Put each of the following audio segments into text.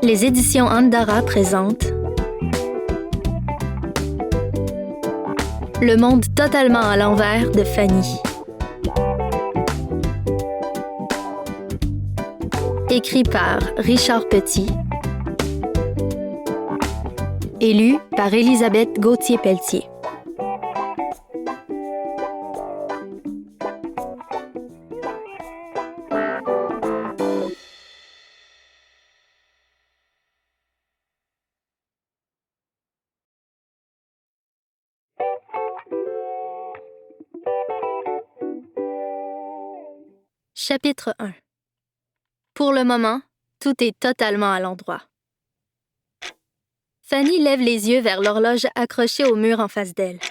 Les éditions Andara présentent Le monde totalement à l'envers de Fanny. Écrit par Richard Petit. Et lu par Élisabeth Gauthier-Pelletier. Chapitre 1. Pour le moment, tout est totalement à l'endroit. Fanny lève les yeux vers l'horloge accrochée au mur en face d'elle.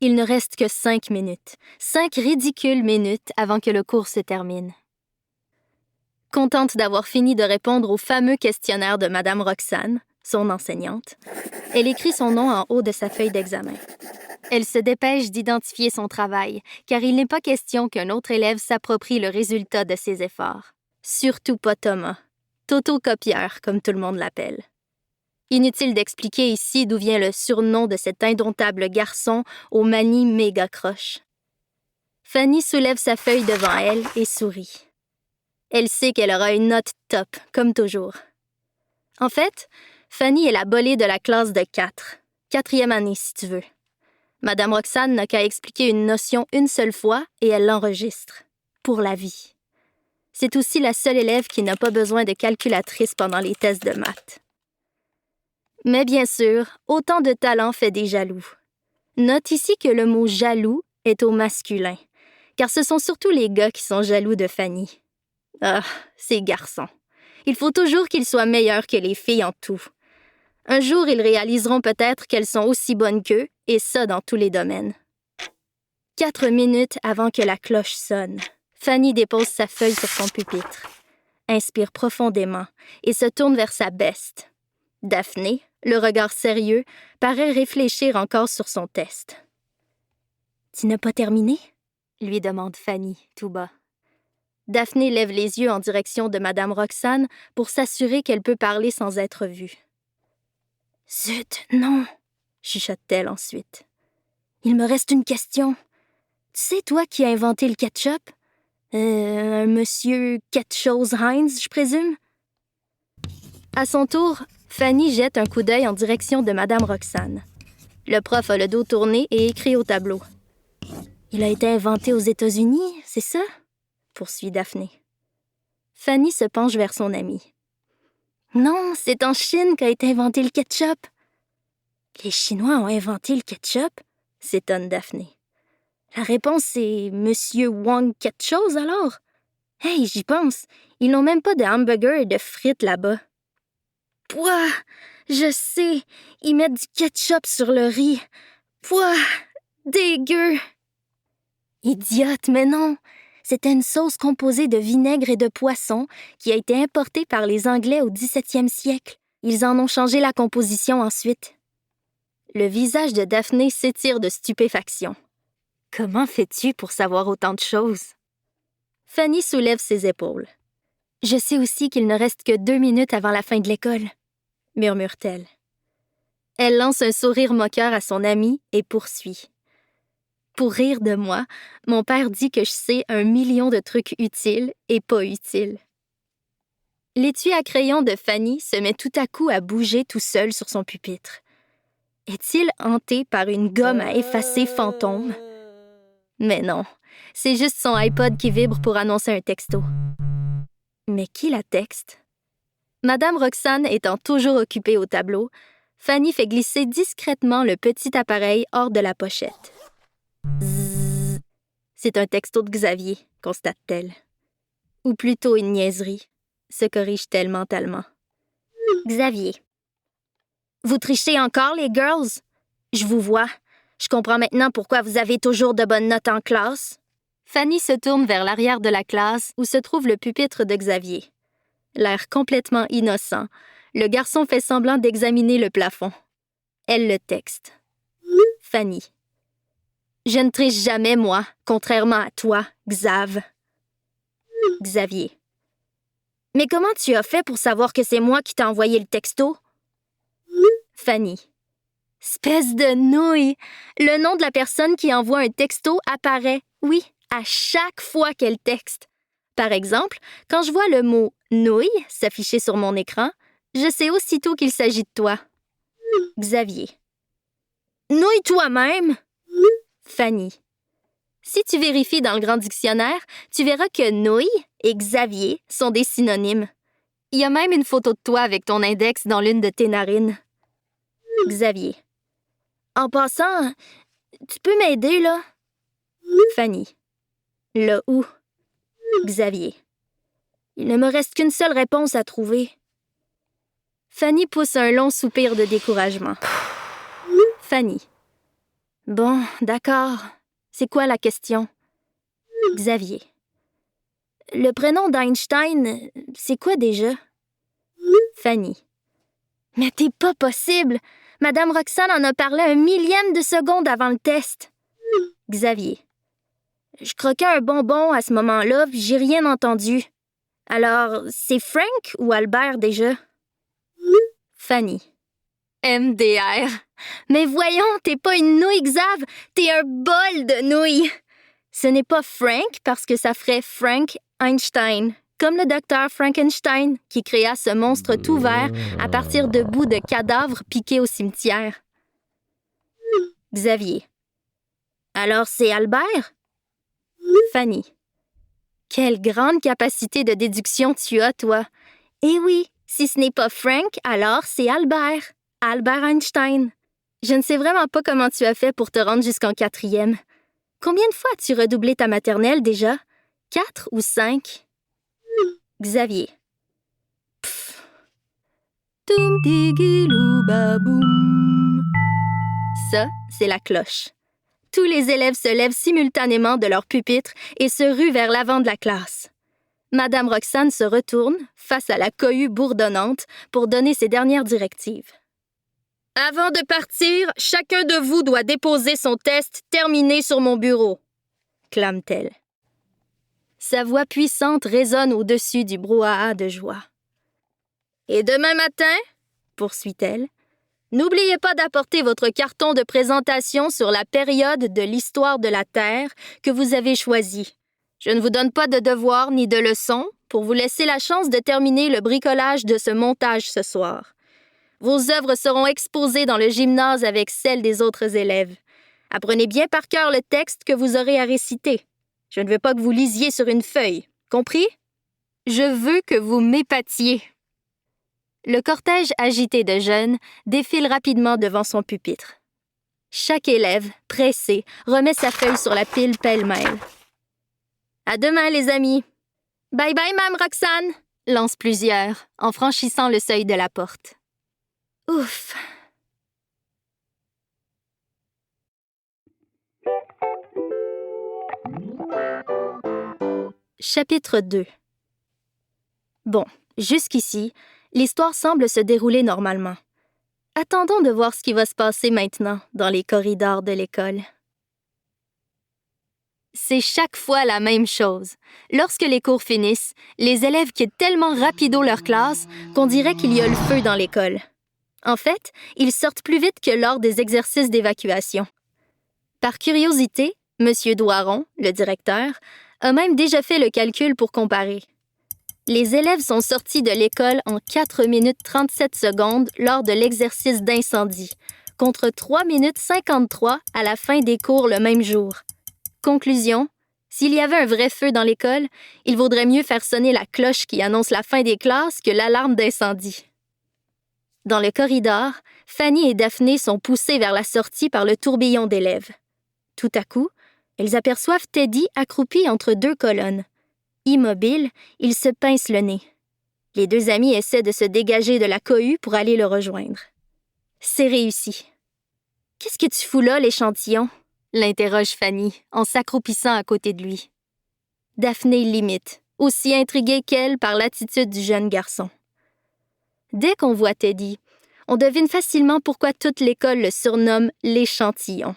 Il ne reste que 5 minutes. 5 ridicules minutes avant que le cours se termine. Contente d'avoir fini de répondre au fameux questionnaire de Madame Roxane, son enseignante, elle écrit son nom en haut de sa feuille d'examen. Elle se dépêche d'identifier son travail, car il n'est pas question qu'un autre élève s'approprie le résultat de ses efforts. Surtout pas Thomas, Toto-copieur, comme tout le monde l'appelle. Inutile d'expliquer ici d'où vient le surnom de cet indomptable garçon aux manies méga croches. Fanny soulève sa feuille devant elle et sourit. Elle sait qu'elle aura une note top, comme toujours. En fait, Fanny est la bolée de la classe de 4. 4e année, si tu veux. Madame Roxane n'a qu'à expliquer une notion une seule fois et elle l'enregistre. Pour la vie. C'est aussi la seule élève qui n'a pas besoin de calculatrice pendant les tests de maths. Mais bien sûr, autant de talent fait des jaloux. Note ici que le mot « jaloux » est au masculin, car ce sont surtout les gars qui sont jaloux de Fanny. Ah, ces garçons. Il faut toujours qu'ils soient meilleurs que les filles en tout. Un jour, ils réaliseront peut-être qu'elles sont aussi bonnes qu'eux, et ça dans tous les domaines. 4 minutes avant que la cloche sonne, Fanny dépose sa feuille sur son pupitre, inspire profondément et se tourne vers sa beste. Daphné, le regard sérieux, paraît réfléchir encore sur son test. « Tu n'as pas terminé ?» lui demande Fanny, tout bas. Daphné lève les yeux en direction de Madame Roxane pour s'assurer qu'elle peut parler sans être vue. « Zut, non !» chuchote-t-elle ensuite. « Il me reste une question. Tu sais, toi qui as inventé le ketchup? Un monsieur quelque-chose Heinz, je présume? » À son tour, Fanny jette un coup d'œil en direction de Madame Roxane. Le prof a le dos tourné et écrit au tableau. « Il a été inventé aux États-Unis, c'est ça? » poursuit Daphné. Fanny se penche vers son amie. « Non, c'est en Chine qu'a été inventé le ketchup. »« Les Chinois ont inventé le ketchup? » s'étonne Daphné. « La réponse est Monsieur Wang quelque chose alors? Hey, j'y pense, ils n'ont même pas de hamburgers et de frites là-bas. »« Pouah, je sais, ils mettent du ketchup sur le riz. Pouah, dégueu! »« Idiote, mais non! C'était une sauce composée de vinaigre et de poisson qui a été importée par les Anglais au 17e siècle. Ils en ont changé la composition ensuite. » Le visage de Daphné s'étire de stupéfaction. « Comment fais-tu pour savoir autant de choses? » Fanny soulève ses épaules. « Je sais aussi qu'il ne reste que 2 minutes avant la fin de l'école, » murmure-t-elle. Elle lance un sourire moqueur à son amie et poursuit. Pour rire de moi, mon père dit que je sais 1 million de trucs utiles et pas utiles. L'étui à crayon de Fanny se met tout à coup à bouger tout seul sur son pupitre. Est-il hanté par une gomme à effacer fantôme? Mais non, c'est juste son iPod qui vibre pour annoncer un texto. Mais qui la texte? Madame Roxane étant toujours occupée au tableau, Fanny fait glisser discrètement le petit appareil hors de la pochette. Zzz. C'est un texto de Xavier, constate-t-elle. Ou plutôt une niaiserie, se corrige-t-elle mentalement. Xavier. Vous trichez encore, les girls? Je vous vois. Je comprends maintenant pourquoi vous avez toujours de bonnes notes en classe. Fanny se tourne vers l'arrière de la classe où se trouve le pupitre de Xavier. L'air complètement innocent, le garçon fait semblant d'examiner le plafond. Elle le texte. Fanny. Je ne triche jamais, moi, contrairement à toi, Xav. Xavier. Mais comment tu as fait pour savoir que c'est moi qui t'ai envoyé le texto? Fanny. Espèce de nouille! Le nom de la personne qui envoie un texto apparaît, oui, à chaque fois qu'elle texte. Par exemple, quand je vois le mot « nouille » s'afficher sur mon écran, je sais aussitôt qu'il s'agit de toi. Xavier. Nouille toi-même! Fanny. Si tu vérifies dans le grand dictionnaire, tu verras que nouille et Xavier sont des synonymes. Il y a même une photo de toi avec ton index dans l'une de tes narines. Xavier. En passant, tu peux m'aider, là? Fanny. Le où? Xavier. Il ne me reste qu'une seule réponse à trouver. Fanny pousse un long soupir de découragement. Fanny. Bon, d'accord. C'est quoi la question? Xavier. Le prénom d'Einstein, c'est quoi déjà? Fanny. Mais t'es pas possible! Madame Roxane en a parlé 1 millième de seconde avant le test. Xavier. Je croquais un bonbon à ce moment-là, puis j'ai rien entendu. Alors, c'est Frank ou Albert déjà? Fanny. MDR. Mais voyons, t'es pas une nouille, Xav, t'es un bol de nouilles. Ce n'est pas Frank parce que ça ferait Frank Einstein, comme le docteur Frankenstein qui créa ce monstre tout vert à partir de bouts de cadavres piqués au cimetière. Xavier. Alors c'est Albert? Fanny. Quelle grande capacité de déduction tu as, toi. Eh oui, si ce n'est pas Frank, alors c'est Albert. Albert Einstein. Je ne sais vraiment pas comment tu as fait pour te rendre jusqu'en 4e. Combien de fois as-tu redoublé ta maternelle déjà? 4 ou 5? Xavier. Pfff. Toum digilou baboum. Ça, c'est la cloche. Tous les élèves se lèvent simultanément de leur pupitre et se ruent vers l'avant de la classe. Madame Roxane se retourne, face à la cohue bourdonnante, pour donner ses dernières directives. Avant de partir, chacun de vous doit déposer son test terminé sur mon bureau, clame-t-elle. Sa voix puissante résonne au-dessus du brouhaha de joie. Et demain matin, poursuit-elle, n'oubliez pas d'apporter votre carton de présentation sur la période de l'histoire de la Terre que vous avez choisi. Je ne vous donne pas de devoirs ni de leçons pour vous laisser la chance de terminer le bricolage de ce montage ce soir. Vos œuvres seront exposées dans le gymnase avec celles des autres élèves. Apprenez bien par cœur le texte que vous aurez à réciter. Je ne veux pas que vous lisiez sur une feuille. Compris? Je veux que vous m'épatiez. Le cortège agité de jeunes défile rapidement devant son pupitre. Chaque élève, pressé, remet sa feuille sur la pile pêle-mêle. À demain, les amis. Bye bye, Mme Roxane, lancent plusieurs, en franchissant le seuil de la porte. Ouf! Chapitre 2. Bon, jusqu'ici, l'histoire semble se dérouler normalement. Attendons de voir ce qui va se passer maintenant dans les corridors de l'école. C'est chaque fois la même chose. Lorsque les cours finissent, les élèves quittent tellement rapido leur classe qu'on dirait qu'il y a le feu dans l'école. En fait, ils sortent plus vite que lors des exercices d'évacuation. Par curiosité, M. Doiron, le directeur, a même déjà fait le calcul pour comparer. Les élèves sont sortis de l'école en 4 minutes 37 secondes lors de l'exercice d'incendie, contre 3 minutes 53 à la fin des cours le même jour. Conclusion, s'il y avait un vrai feu dans l'école, il vaudrait mieux faire sonner la cloche qui annonce la fin des classes que l'alarme d'incendie. Dans le corridor, Fanny et Daphné sont poussées vers la sortie par le tourbillon d'élèves. Tout à coup, elles aperçoivent Teddy accroupi entre 2 colonnes. Immobile, il se pince le nez. Les 2 amis essaient de se dégager de la cohue pour aller le rejoindre. C'est réussi. « Qu'est-ce que tu fous là, l'échantillon? » l'interroge Fanny, en s'accroupissant à côté de lui. Daphné l'imite, aussi intriguée qu'elle par l'attitude du jeune garçon. Dès qu'on voit Teddy, on devine facilement pourquoi toute l'école le surnomme l'échantillon.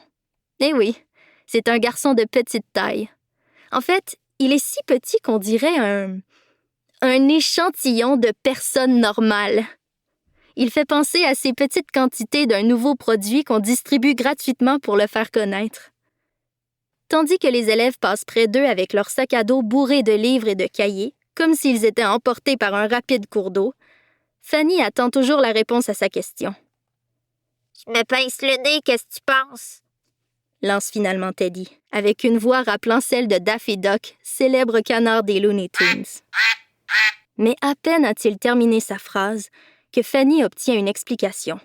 Eh oui, c'est un garçon de petite taille. En fait, il est si petit qu'on dirait Un échantillon de personnes normales. Il fait penser à ces petites quantités d'un nouveau produit qu'on distribue gratuitement pour le faire connaître. Tandis que les élèves passent près d'eux avec leur sac à dos bourré de livres et de cahiers, comme s'ils étaient emportés par un rapide cours d'eau, Fanny attend toujours la réponse à sa question. « Je me pince le nez, qu'est-ce que tu penses? » lance finalement Teddy, avec une voix rappelant celle de Daffy Duck, célèbre canard des Looney Tunes. Mais à peine a-t-il terminé sa phrase que Fanny obtient une explication.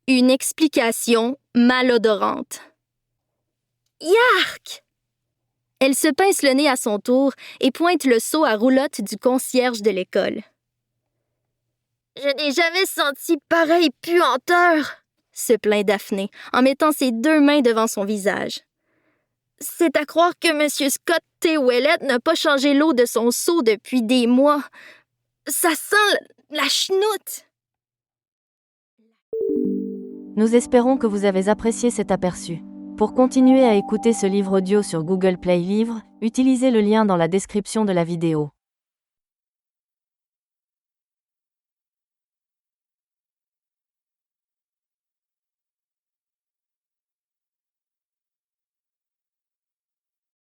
Une explication malodorante. Yark! Elle se pince le nez à son tour et pointe le seau à roulotte du concierge de l'école. « Je n'ai jamais senti pareille puanteur! » se plaint Daphné en mettant ses 2 mains devant son visage. C'est à croire que M. Scott T. Ouellet n'a pas changé l'eau de son seau depuis des mois. Ça sent la chenoute! Nous espérons que vous avez apprécié cet aperçu. Pour continuer à écouter ce livre audio sur Google Play Livres, utilisez le lien dans la description de la vidéo.